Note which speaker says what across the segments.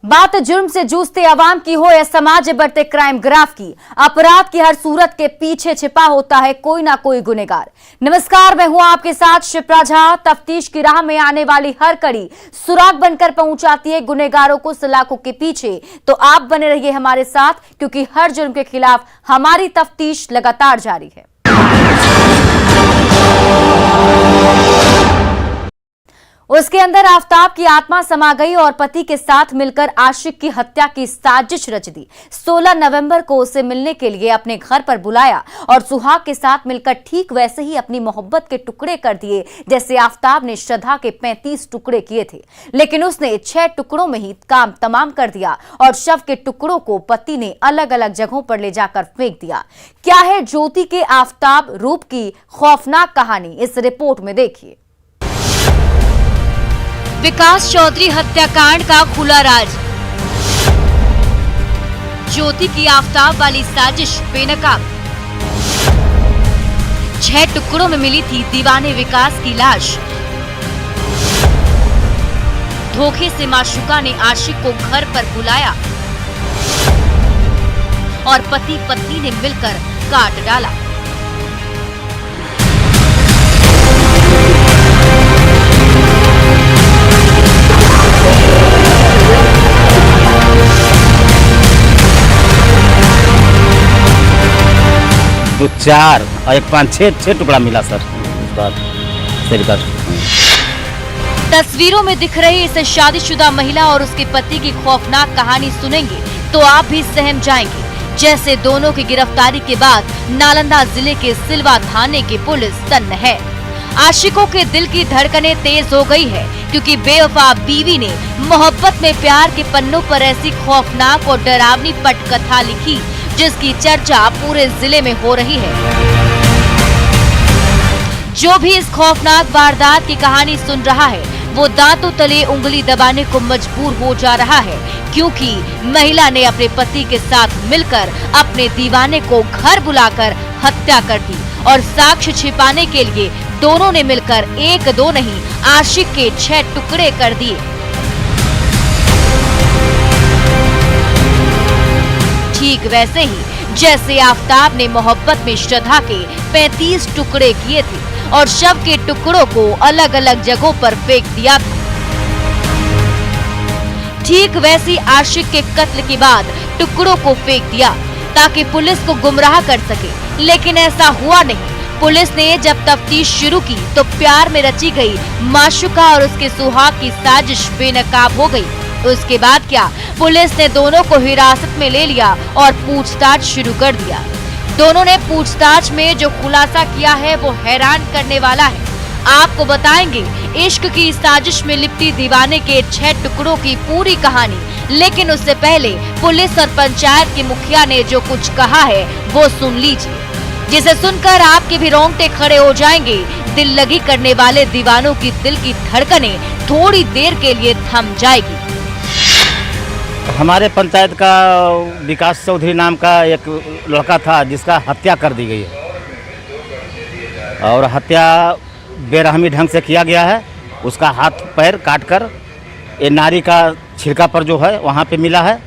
Speaker 1: बात जुर्म से जूझते अवाम की हो या समाज में बढ़ते क्राइम ग्राफ की, अपराध की हर सूरत के पीछे छिपा होता है कोई ना कोई गुनहगार। नमस्कार, मैं हूं आपके साथ शिप्रा झा। तफ्तीश की राह में आने वाली हर कड़ी सुराग बनकर पहुंचाती है गुनहगारों को सलाखों के पीछे। तो आप बने रहिए हमारे साथ, क्योंकि हर जुर्म के खिलाफ हमारी तफ्तीश लगातार जारी है। उसके अंदर आफताब की आत्मा समा गई और पति के साथ मिलकर आशिक की हत्या की साजिश रच दी। 16 नवंबर को उसे मिलने के लिए अपने घर पर बुलाया और सुहाग के साथ मिलकर ठीक वैसे ही अपनी मोहब्बत के टुकड़े कर दिए जैसे आफताब ने श्रद्धा के 35 टुकड़े किए थे। लेकिन उसने 6 टुकड़ों में ही काम तमाम कर दिया और शव के टुकड़ों को पति ने अलग अलग जगहों पर ले जाकर फेंक दिया। क्या है ज्योति के आफताब रूप की खौफनाक कहानी, इस रिपोर्ट में देखिए।
Speaker 2: विकास चौधरी हत्याकांड का खुला राज। ज्योति की आफताब वाली साजिश बेनकाब। 6 टुकड़ों में मिली थी दीवाने विकास की लाश। धोखे से माशुका ने आशिक को घर पर बुलाया और पति पत्नी ने मिलकर काट डाला।
Speaker 3: तो 4 और 1 5 6 टुकड़ा मिला सर। शरीर का
Speaker 2: तस्वीरों में दिख रही इस शादीशुदा महिला और उसके पति की खौफनाक कहानी सुनेंगे तो आप भी सहम जाएंगे। जैसे दोनों की गिरफ्तारी के बाद नालंदा जिले के सिलवा थाने की पुलिस तन्नो है। आशिकों के दिल की धड़कनें तेज हो गई है, क्योंकि बेवफा बीवी ने मोहब्बत में प्यार के पन्नों पर ऐसी खौफनाक और डरावनी पटकथा लिखी जिसकी चर्चा पूरे जिले में हो रही है। जो भी इस खौफनाक वारदात की कहानी सुन रहा है वो दांतों तले उंगली दबाने को मजबूर हो जा रहा है, क्योंकि महिला ने अपने पति के साथ मिलकर अपने दीवाने को घर बुलाकर हत्या कर दी और साक्ष्य छिपाने के लिए दोनों ने मिलकर 1-2 नहीं आशिक के 6 टुकड़े कर दिए। ठीक वैसे ही जैसे आफताब ने मोहब्बत में श्रद्धा के 35 टुकड़े किए थे और शव के टुकड़ों को अलग अलग जगहों पर फेंक दिया था। ठीक वैसी आशिक के कत्ल के बाद टुकड़ों को फेंक दिया ताकि पुलिस को गुमराह कर सके, लेकिन ऐसा हुआ नहीं। पुलिस ने जब तफ्तीश शुरू की तो प्यार में रची गई माशुका और उसके सुहाग की साजिश बेनकाब हो गई। उसके बाद क्या, पुलिस ने दोनों को हिरासत में ले लिया और पूछताछ शुरू कर दिया। दोनों ने पूछताछ में जो खुलासा किया है वो हैरान करने वाला है। आपको बताएंगे इश्क की साजिश में लिपटी दीवाने के 6 टुकड़ों की पूरी कहानी। लेकिन उससे पहले पुलिस और पंचायत के मुखिया ने जो कुछ कहा है वो सुन लीजिए, जिसे सुनकर आपके भी रोंगटे खड़े हो जाएंगे। दिल लगी करने वाले दीवानों की दिल की धड़कनें थोड़ी देर के लिए थम जाएगी।
Speaker 3: हमारे पंचायत का विकास चौधरी नाम का एक लड़का था जिसका हत्या कर दी गई है और हत्या बेरहमी ढंग से किया गया है। उसका हाथ पैर काटकर ये नारी का छिलका पर जो है वहाँ पे मिला है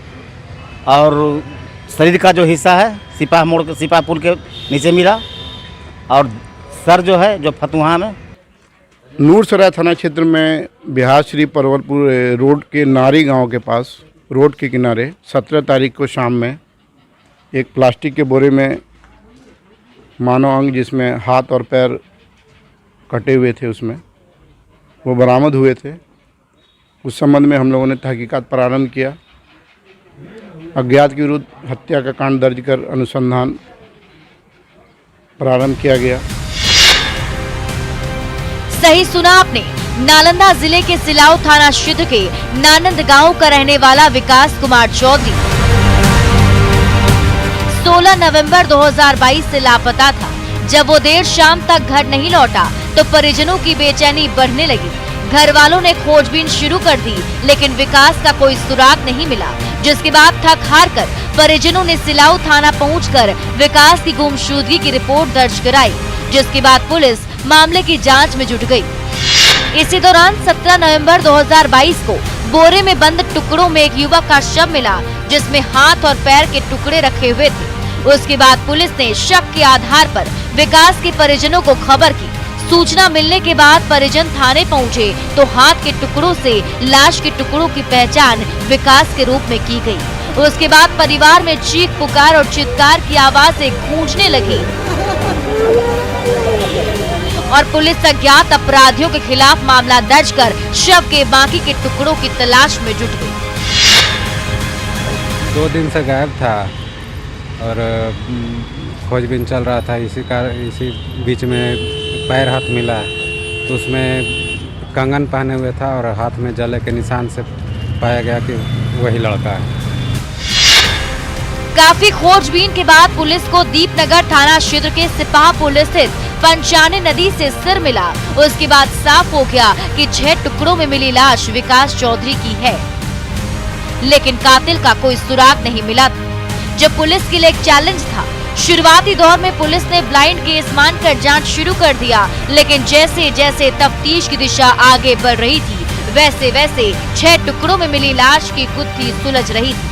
Speaker 3: और शरीर का जो हिस्सा है सिपाह पुल के नीचे मिला और सर जो है जो फतुहा में।
Speaker 4: नूरसराय थाना क्षेत्र में बिहार श्री परवलपुर रोड के नारी गांव के पास रोड के किनारे 17 तारीख को शाम में एक प्लास्टिक के बोरे में मानव अंग जिसमें हाथ और पैर कटे हुए थे उसमें वो बरामद हुए थे। उस संबंध में हम लोगों ने तहकीकात प्रारंभ किया। अज्ञात के विरुद्ध हत्या का कांड दर्ज कर अनुसंधान प्रारंभ किया गया।
Speaker 2: सही सुना आपने, नालंदा जिले के सिलाव थाना क्षेत्र के नानंद गांव का रहने वाला विकास कुमार चौधरी 16 नवंबर 2022 से लापता था। जब वो देर शाम तक घर नहीं लौटा तो परिजनों की बेचैनी बढ़ने लगी। घर वालों ने खोजबीन शुरू कर दी, लेकिन विकास का कोई सुराग नहीं मिला, जिसके बाद थक हार कर परिजनों ने सिलाव थाना पहुंचकर विकास की गुमशुदगी की रिपोर्ट दर्ज कराई, जिसके बाद पुलिस मामले की जांच में जुट गई। इसी दौरान 17 नवंबर 2022 को बोरे में बंद टुकड़ों में एक युवक का शव मिला, जिसमें हाथ और पैर के टुकड़े रखे हुए थे। उसके बाद पुलिस ने शक के आधार पर विकास के परिजनों को खबर की। सूचना मिलने के बाद परिजन थाने पहुंचे तो हाथ के टुकड़ों से लाश के टुकड़ों की पहचान विकास के रूप में की गई। उसके बाद परिवार में चीख पुकार और चित्कार की आवाजें गूंजने लगी और पुलिस अज्ञात अपराधियों के खिलाफ मामला दर्ज कर शव के बाकी के टुकड़ों की तलाश में जुट गई।
Speaker 5: 2 दिन से गायब था और खोजबीन चल रहा था। इसी बीच में पैर हाथ मिला, तो उसमें कंगन पहने हुए था और हाथ में जले के निशान से पाया गया कि वही लड़का है।
Speaker 2: काफी खोजबीन के बाद पुलिस को दीपनगर थाना क्षेत्र के सिपाह पुल स्थित पंचाने नदी से सिर मिला। उसके बाद साफ हो गया कि 6 टुकड़ों में मिली लाश विकास चौधरी की है, लेकिन कातिल का कोई सुराग नहीं मिला था। जब पुलिस के लिए एक चैलेंज था। शुरुआती दौर में पुलिस ने ब्लाइंड केस मानकर जांच शुरू कर दिया, लेकिन जैसे जैसे तफ्तीश की दिशा आगे बढ़ रही थी, वैसे वैसे 6 टुकड़ों में मिली लाश की गुत्थी सुलझ रही थी।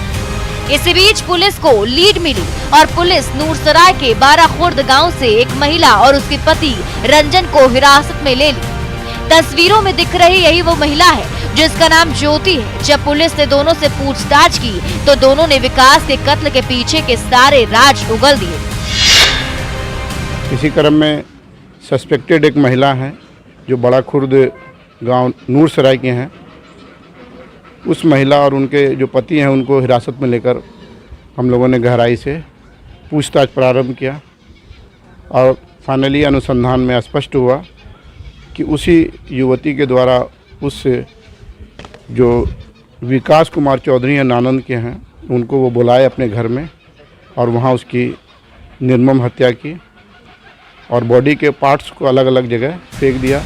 Speaker 2: इसी बीच पुलिस को लीड मिली और पुलिस नूरसराय के 12 खुर्द गांव से एक महिला और उसके पति रंजन को हिरासत में ले ली। तस्वीरों में दिख रही यही वो महिला है जिसका नाम ज्योति है। जब पुलिस ने दोनों से पूछताछ की तो दोनों ने विकास के कत्ल के पीछे के सारे राज उगल दिए।
Speaker 4: इसी क्रम में सस्पेक्टेड एक महिला है जो बड़ा खुर्द गांव नूरसराय के हैं। उस महिला और उनके जो पति हैं उनको हिरासत में लेकर हम लोगों ने गहराई से पूछताछ प्रारंभ किया और फाइनली अनुसंधान में स्पष्ट हुआ कि उसी युवती के द्वारा उस जो विकास कुमार चौधरी हैं नानंद के हैं, उनको वो बुलाए अपने घर में और वहाँ उसकी निर्मम हत्या की और बॉडी के पार्ट्स को अलग अलग जगह फेंक दिया।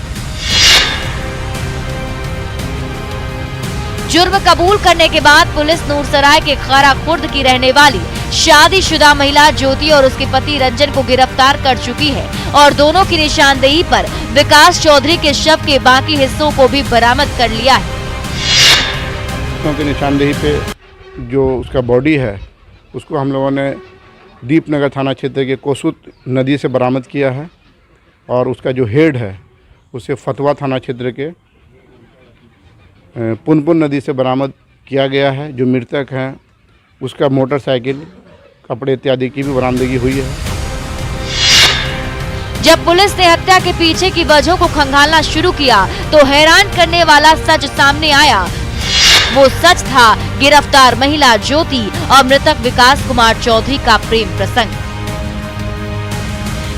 Speaker 2: जुर्म कबूल करने के बाद पुलिस नूरसराय के खारा खुर्द की रहने वाली शादीशुदा महिला ज्योति और उसके पति रंजन को गिरफ्तार कर चुकी है और दोनों की निशानदेही पर विकास चौधरी के शव के बाकी हिस्सों को भी बरामद कर लिया है।
Speaker 4: की निशानदेही पे जो उसका बॉडी है उसको हम लोगों ने दीपनगर थाना क्षेत्र के कोसुत नदी से बरामद किया है और उसका जो हेड है उसे फतवा थाना क्षेत्र के पुनपुन नदी से बरामद किया गया है। जो मृतक है उसका मोटरसाइकिल, कपड़े इत्यादि की भी बरामदगी हुई है।
Speaker 2: जब पुलिस ने हत्या के पीछे की वजहों को खंगालना शुरू किया तो हैरान करने वाला सच सामने आया। वो सच था गिरफ्तार महिला ज्योति और मृतक विकास कुमार चौधरी का प्रेम प्रसंग।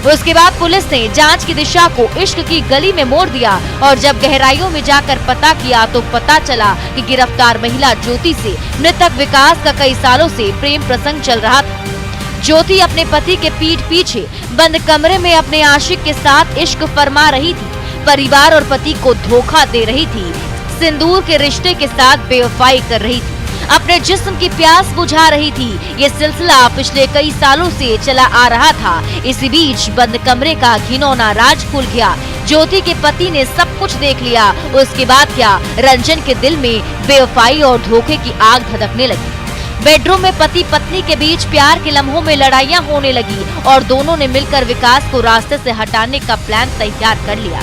Speaker 2: उसके बाद पुलिस ने जांच की दिशा को इश्क की गली में मोड़ दिया और जब गहराइयों में जाकर पता किया तो पता चला कि गिरफ्तार महिला ज्योति से मृतक विकास का कई सालों से प्रेम प्रसंग चल रहा था। ज्योति अपने पति के पीठ पीछे बंद कमरे में अपने आशिक के साथ इश्क फरमा रही थी, परिवार और पति को धोखा दे रही थी, सिंदूर के रिश्ते के साथ बेवफाई कर रही थी, अपने जिस्म की प्यास बुझा रही थी। ये सिलसिला पिछले कई सालों से चला आ रहा था। इसी बीच बंद कमरे का घिनौना राज खुल गया। ज्योति के पति ने सब कुछ देख लिया। उसके बाद क्या, रंजन के दिल में बेवफाई और धोखे की आग धधकने लगी। बेडरूम में पति पत्नी के बीच प्यार के लम्हों में लड़ाइयाँ होने लगी और दोनों ने मिलकर विकास को रास्ते से हटाने का प्लान तैयार कर लिया।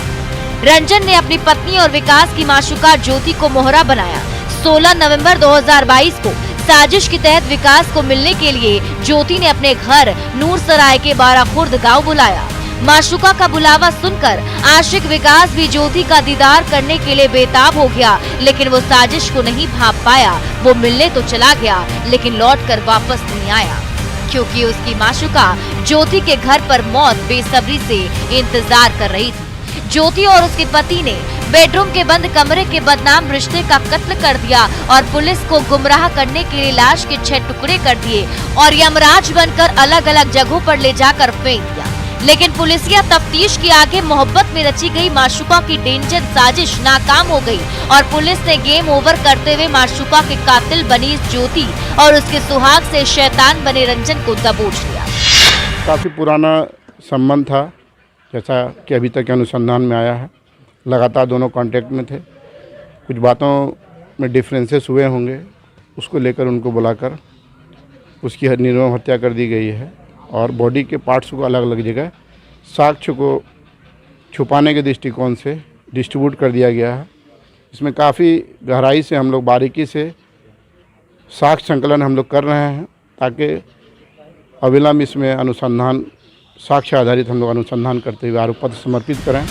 Speaker 2: रंजन ने अपनी पत्नी और विकास की माशूका ज्योति को मोहरा बनाया। 16 नवंबर 2022 को साजिश के तहत विकास को मिलने के लिए ज्योति ने अपने घर नूरसराय के 12 खुर्द गांव बुलाया। माशूका का बुलावा सुनकर आशिक विकास भी ज्योति का दीदार करने के लिए बेताब हो गया, लेकिन वो साजिश को नहीं भांप पाया। वो मिलने तो चला गया लेकिन लौटकर वापस नहीं आया, क्योंकि उसकी माशूका ज्योति के घर पर मौत बेसब्री से इंतजार कर रही थी। ज्योति और उसके पति ने बेडरूम के बंद कमरे के बदनाम रिश्ते का कत्ल कर दिया और पुलिस को गुमराह करने के लिए लाश के 6 टुकड़े कर दिए और यमराज बनकर अलग अलग जगहों पर ले जाकर फेंक दिया। लेकिन पुलिसिया तफ्तीश के आगे मोहब्बत में रची गई माशूका की डेंजर साजिश नाकाम हो गई और पुलिस ने गेम ओवर करते हुए माशूका के कातिल बनी ज्योति और उसके सुहाग से शैतान बने रंजन को दबोच लिया।
Speaker 4: काफ़ी पुराना संबंध था, जैसा कि अभी तक अनुसंधान में आया है। लगातार दोनों कांटेक्ट में थे। कुछ बातों में डिफरेंसेस हुए होंगे, उसको लेकर उनको बुलाकर उसकी निर्मम हत्या कर दी गई है और बॉडी के पार्ट्स को अलग अलग जगह साक्ष्य को छुपाने के दृष्टिकोण से डिस्ट्रीब्यूट कर दिया गया है। इसमें काफ़ी गहराई से हम लोग बारीकी से साक्ष्य संकलन हम लोग कर रहे हैं ताकि अविलंब इसमें अनुसंधान साक्ष्य आधारित हम लोग अनुसंधान करते हुए आरोप पत्र समर्पित करें।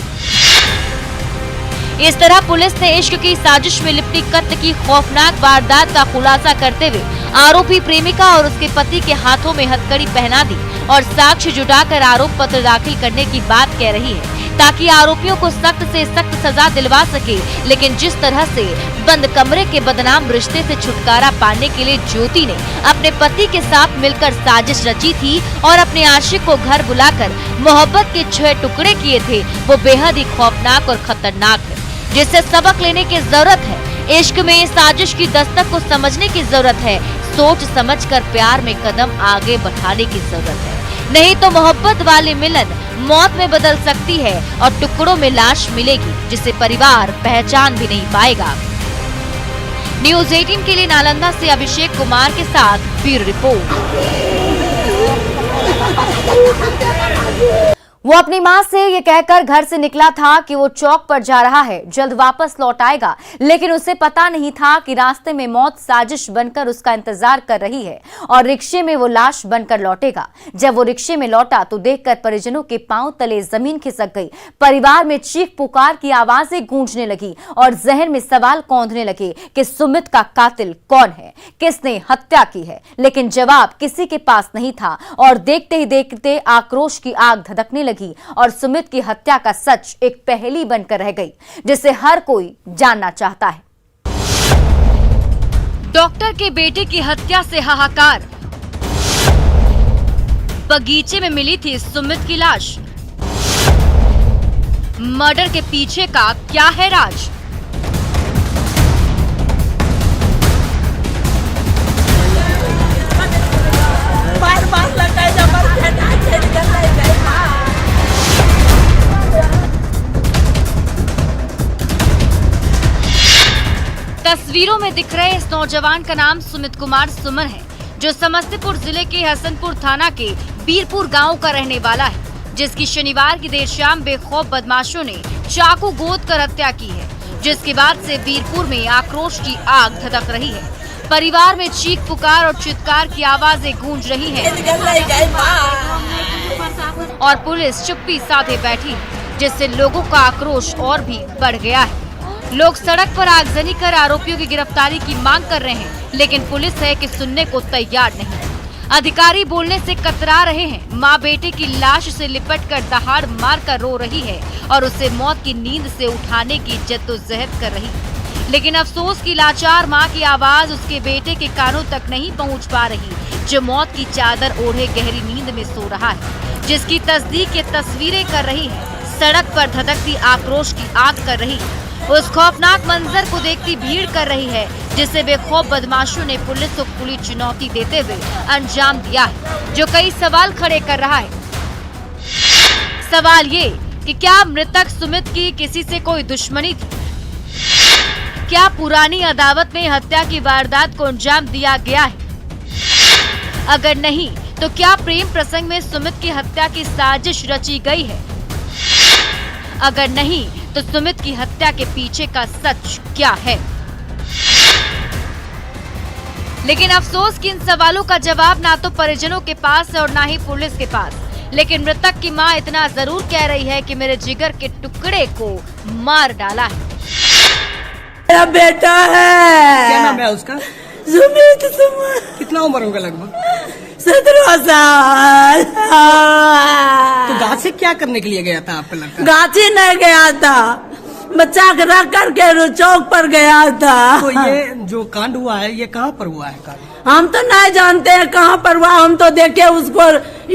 Speaker 2: इस तरह पुलिस ने इश्क की साजिश में लिपटी कत्ल की खौफनाक वारदात का खुलासा करते हुए आरोपी प्रेमिका और उसके पति के हाथों में हथकड़ी पहना दी और साक्ष्य जुटाकर आरोप पत्र दाखिल करने की बात कह रही है ताकि आरोपियों को सख्त से सख्त सजा दिलवा सके। लेकिन जिस तरह से बंद कमरे के बदनाम रिश्ते से छुटकारा पाने के लिए ज्योति ने अपने पति के साथ मिलकर साजिश रची थी और अपने आशिक को घर बुलाकर मोहब्बत के 6 टुकड़े किए थे, वो बेहद ही खौफनाक और खतरनाक है, जिससे सबक लेने की जरूरत है। इश्क में साजिश की दस्तक को समझने की जरूरत है। सोच समझकर प्यार में कदम आगे बढ़ाने की जरूरत है, नहीं तो मोहब्बत वाले मिलन मौत में बदल सकती है और टुकड़ों में लाश मिलेगी जिसे परिवार पहचान भी नहीं पाएगा। न्यूज़ 18 के लिए नालंदा से अभिषेक कुमार के साथ ब्यूरो रिपोर्ट।
Speaker 1: वो अपनी मां से ये कहकर घर से निकला था कि वो चौक पर जा रहा है, जल्द वापस लौट आएगा, लेकिन उसे पता नहीं था कि रास्ते में मौत साजिश बनकर उसका इंतजार कर रही है और रिक्शे में वो लाश बनकर लौटेगा। जब वो रिक्शे में लौटा तो देखकर परिजनों के पांव तले जमीन खिसक गई। परिवार में चीख पुकार की आवाजें गूंजने लगी और जहन में सवाल कौंधने लगे कि सुमित का कातिल कौन है, किसने हत्या की है। लेकिन जवाब किसी के पास नहीं था और देखते ही देखते आक्रोश की आग धधकने और सुमित की हत्या का सच एक पहेली बनकर रह गई जिसे हर कोई जानना चाहता है।
Speaker 2: डॉक्टर के बेटे की हत्या से हाहाकार, बगीचे में मिली थी सुमित की लाश, मर्डर के पीछे का क्या है राज। तस्वीरों में दिख रहे इस नौजवान का नाम सुमित कुमार सुमन है, जो समस्तीपुर जिले के हसनपुर थाना के बीरपुर गांव का रहने वाला है, जिसकी शनिवार की देर शाम बेखौफ बदमाशों ने चाकू गोद कर हत्या की है, जिसके बाद से बीरपुर में आक्रोश की आग धधक रही है। परिवार में चीख पुकार और चित्कार की आवाजें गूंज रही हैं और पुलिस चुप्पी साधे बैठी है, जिससे लोगों का आक्रोश और भी बढ़ गया है। लोग सड़क पर आगजनी कर आरोपियों की गिरफ्तारी की मांग कर रहे हैं, लेकिन पुलिस है कि सुनने को तैयार नहीं। अधिकारी बोलने से कतरा रहे हैं। मां बेटे की लाश से लिपटकर दहाड़ मारकर रो रही है और उसे मौत की नींद से उठाने की जद्दोजहद कर रही है, लेकिन अफसोस की लाचार मां की आवाज उसके बेटे के कानों तक नहीं पहुंच पा रही, जो मौत की चादर ओढ़े गहरी नींद में सो रहा है, जिसकी तस्दीक ये तस्वीरें कर रही है। सड़क पर धधकती आक्रोश की आग कर रही है। उस खौफनाक मंजर को देखती भीड़ कर रही है, जिसे बेखौफ बदमाशों ने पुलिस को खुली चुनौती देते हुए अंजाम दिया है, जो कई सवाल खड़े कर रहा है। सवाल ये कि क्या मृतक सुमित की किसी से कोई दुश्मनी थी? क्या पुरानी अदावत में हत्या की वारदात को अंजाम दिया गया है? अगर नहीं तो क्या प्रेम प्रसंग में सुमित की हत्या की साजिश रची गई है? अगर नहीं तो सुमित की हत्या के पीछे का सच क्या है? लेकिन अफसोस कि इन सवालों का जवाब ना तो परिजनों के पास है और ना ही पुलिस के पास। लेकिन मृतक की मां इतना जरूर कह रही है कि मेरे जिगर के टुकड़े को मार डाला है।
Speaker 6: मेरा बेटा है।
Speaker 7: क्या नाम है उसका?
Speaker 6: सुमित सुमन।
Speaker 7: कितना उम्र होगा लगभग?
Speaker 6: 17 साल।
Speaker 7: तो गाँव से क्या करने के लिए गया था आपका लड़का?
Speaker 6: गाछी नहीं गया था, बच्चा के रख करके चौक पर गया था।
Speaker 7: तो ये जो कांड हुआ है ये कहाँ पर हुआ है कांड?
Speaker 6: हम तो नहीं जानते हैं कहाँ पर हुआ। हम तो देखे उसको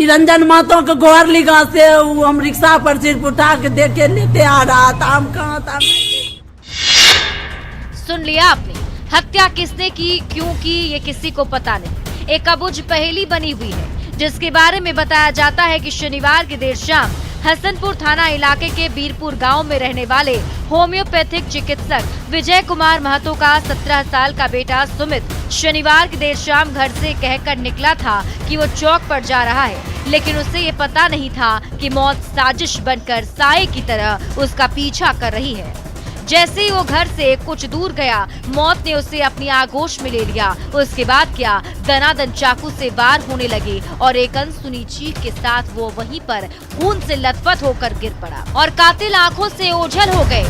Speaker 6: रंजन मातो के गोहरलिगा से हम रिक्शा पर सिर्फ उठा के देखे लेते आ रहा था। हम कहाँ था?
Speaker 2: सुन लिया आपने, हत्या किसने की, क्यों की, ये किसी को पता नहीं। एक अबुझ पहेली बनी हुई है, जिसके बारे में बताया जाता है कि शनिवार की देर शाम हसनपुर थाना इलाके के बीरपुर गांव में रहने वाले होम्योपैथिक चिकित्सक विजय कुमार महतो का 17 साल का बेटा सुमित शनिवार की देर शाम घर से कहकर निकला था कि वो चौक पर जा रहा है, लेकिन उसे ये पता नहीं था कि मौत साजिश बनकर साए की तरह उसका पीछा कर रही है। जैसे ही वो घर से कुछ दूर गया, मौत ने उसे अपनी आगोश में ले लिया। उसके बाद क्या, दनादन चाकू से वार होने लगे और एक अनसुनी चीख के साथ वो वहीं पर खून से लथपथ होकर गिर पड़ा और कातिल आंखों से ओझल हो गए।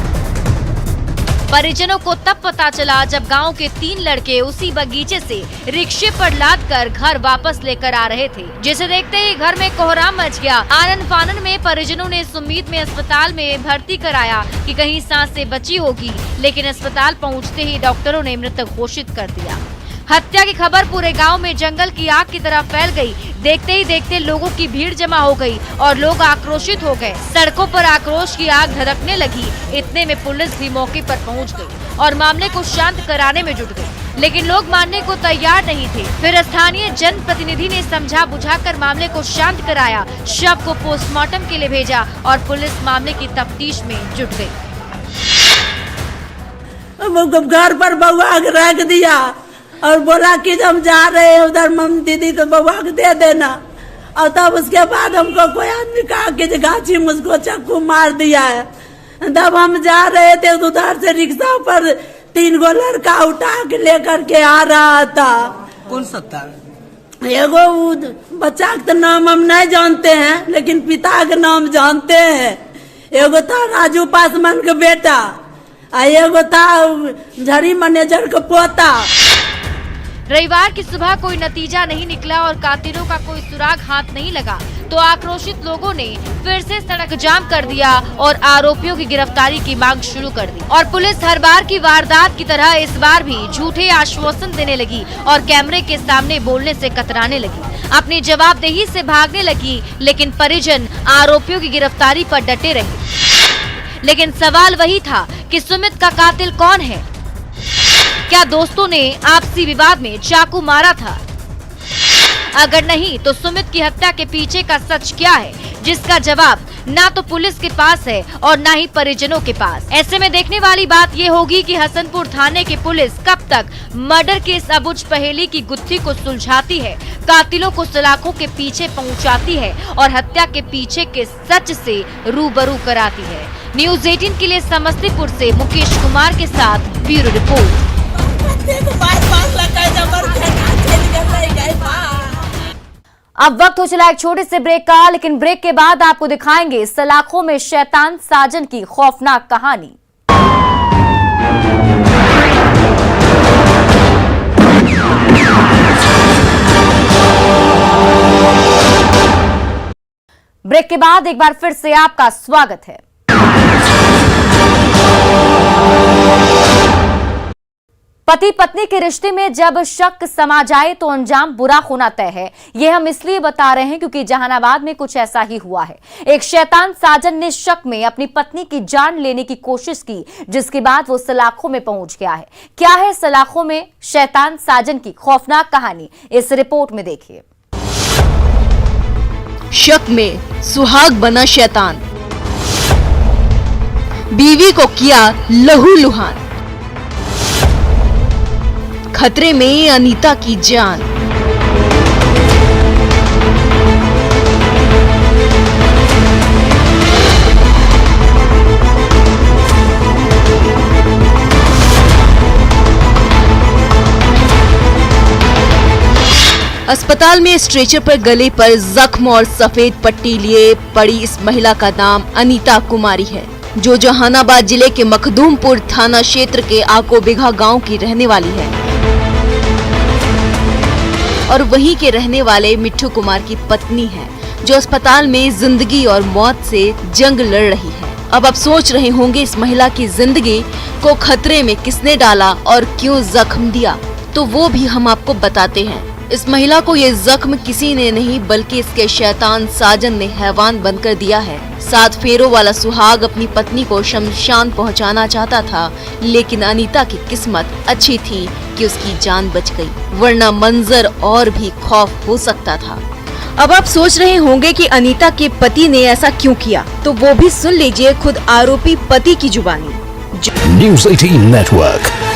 Speaker 2: परिजनों को तब पता चला जब गांव के 3 लड़के उसी बगीचे से रिक्शे पर लादकर घर वापस लेकर आ रहे थे, जिसे देखते ही घर में कोहराम मच गया। आनन फानन में परिजनों ने सुमीत में अस्पताल में भर्ती कराया कि कहीं सांसें बची होगी, लेकिन अस्पताल पहुंचते ही डॉक्टरों ने मृत घोषित कर दिया। हत्या की खबर पूरे गांव में जंगल की आग की तरह फैल गई। देखते ही देखते लोगों की भीड़ जमा हो गई और लोग आक्रोशित हो गए। सड़कों पर आक्रोश की आग धधकने लगी। इतने में पुलिस भी मौके पर पहुंच गई और मामले को शांत कराने में जुट गई, लेकिन लोग मानने को तैयार नहीं थे। फिर स्थानीय जनप्रतिनिधि ने समझा बुझाकर मामले को शांत कराया, शव को पोस्टमार्टम के लिए भेजा और पुलिस मामले की तफ्तीश में जुट गई।
Speaker 6: घर पर बउआ रख दिया और बोला कि हम जा रहे हैं उधर मम्मी दीदी तो बउआ को दे देना। और तब उसके बाद हमको कोई आदमी कहा कि गाछी मुझको चाकू मार दिया है। तब हम जा रहे थे उधर से रिक्शा पर 3 गो लड़का उठा के लेकर के आ रहा था।
Speaker 7: कौन सा था?
Speaker 6: एगो बच्चा का नाम हम नहीं जानते हैं, लेकिन पिता का नाम जानते हैं। एगो था राजू पासवान का बेटा, एगो था झड़ी मैनेजर का पोता।
Speaker 2: रविवार की सुबह कोई नतीजा नहीं निकला और कातिलों का कोई सुराग हाथ नहीं लगा, तो आक्रोशित लोगों ने फिर से सड़क जाम कर दिया और आरोपियों की गिरफ्तारी की मांग शुरू कर दी। और पुलिस हर बार की वारदात की तरह इस बार भी झूठे आश्वासन देने लगी और कैमरे के सामने बोलने से कतराने लगी, अपनी जवाबदेही से भागने लगी। लेकिन परिजन आरोपियों की गिरफ्तारी पर डटे रहे। लेकिन सवाल वही था कि सुमित का कातिल कौन है? क्या दोस्तों ने आपसी विवाद में चाकू मारा था? अगर नहीं तो सुमित की हत्या के पीछे का सच क्या है, जिसका जवाब ना तो पुलिस के पास है और ना ही परिजनों के पास। ऐसे में देखने वाली बात ये होगी कि हसनपुर थाने की पुलिस कब तक मर्डर के इस अबुझ पहेली की गुत्थी को सुलझाती है, कातिलों को सलाखों के पीछे पहुंचाती है और हत्या के पीछे के सच से रूबरू कराती है। न्यूज़ 18 के लिए समस्तीपुर से मुकेश कुमार के साथ ब्यूरो रिपोर्ट।
Speaker 1: अब वक्त हो चला एक छोटे से ब्रेक का, लेकिन ब्रेक के बाद आपको दिखाएंगे सलाखों में शैतान साजन की खौफनाक कहानी। ब्रेक के बाद एक बार फिर से आपका स्वागत है। पति पत्नी के रिश्ते में जब शक समा जाए तो अंजाम बुरा होना तय है। यह हम इसलिए बता रहे हैं क्योंकि जहानाबाद में कुछ ऐसा ही हुआ है। एक शैतान साजन ने शक में अपनी पत्नी की जान लेने की कोशिश की, जिसके बाद वो सलाखों में पहुंच गया है। क्या है सलाखों में शैतान साजन की खौफनाक कहानी, इस रिपोर्ट में देखिए।
Speaker 8: शक में सुहाग बना शैतान, बीवी को किया लहूलुहान, खतरे में अनीता की जान। अस्पताल में स्ट्रेचर पर गले पर जख्म और सफेद पट्टी लिए पड़ी इस महिला का नाम अनीता कुमारी है, जो जहानाबाद जिले के मखदूमपुर थाना क्षेत्र के आको बिघा गांव की रहने वाली है और वहीं के रहने वाले मिट्ठू कुमार की पत्नी है, जो अस्पताल में जिंदगी और मौत से जंग लड़ रही है। अब आप सोच रहे होंगे इस महिला की जिंदगी को खतरे में किसने डाला और क्यों जख्म दिया, तो वो भी हम आपको बताते हैं। इस महिला को ये जख्म किसी ने नहीं बल्कि इसके शैतान साजन ने हैवान बनकर दिया है। 7 फेरों वाला सुहाग अपनी पत्नी को शमशान पहुंचाना चाहता था, लेकिन अनीता की किस्मत अच्छी थी कि उसकी जान बच गई, वरना मंजर और भी खौफ हो सकता था। अब आप सोच रहे होंगे कि अनीता के पति ने ऐसा क्यों किया, तो वो भी सुन लीजिए खुद आरोपी पति की जुबानी।
Speaker 9: News 18 Network.